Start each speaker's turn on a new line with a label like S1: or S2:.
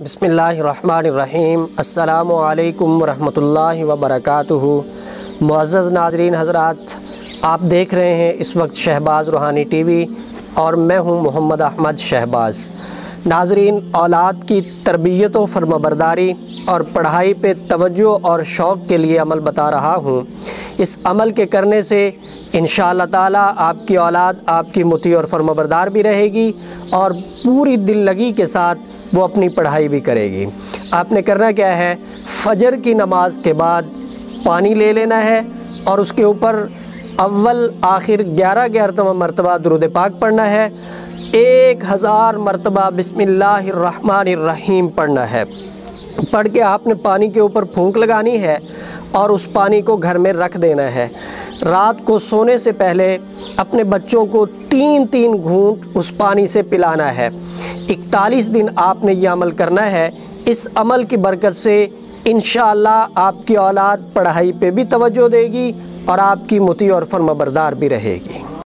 S1: बिस्मिल्लाहिर्रहमानिर्रहीम। अस्सलामु अलैकुम वरहमतुल्लाहि वबरकातुहू। मुअज़्ज़ज़ नाज़रीन हज़रात, आप देख रहे हैं इस वक्त शहबाज़ रूहानी टीवी और मैं हूं मोहम्मद अहमद शहबाज़। नाज़रीन, औलाद की तरबियत व फर्माबरदारी और पढ़ाई पे तवज्जो और शौक़ के लिए अमल बता रहा हूं। इस अमल के करने से इंशाअल्लाह ताला आपकी औलाद आपकी मुती और फर्माबरदार भी रहेगी और पूरी दिल लगी के साथ वो अपनी पढ़ाई भी करेगी। आपने करना क्या है, फ़जर की नमाज के बाद पानी ले लेना है और उसके ऊपर अव्वल आखिर 11 मरतबा दुरूद पाक पढ़ना है। 1000 मरतबा बिस्मिल्लाहिर्रहमानिर्रहीम पढ़ना है। पढ़ के आपने पानी के ऊपर फूंक लगानी है और उस पानी को घर में रख देना है। रात को सोने से पहले अपने बच्चों को 3-3 घूंट उस पानी से पिलाना है। 41 दिन आपने ये अमल करना है। इस अमल की बरकत से इंशाअल्लाह आपकी औलाद पढ़ाई पे भी तवज्जो देगी और आपकी मुती और फर्माबरदार भी रहेगी।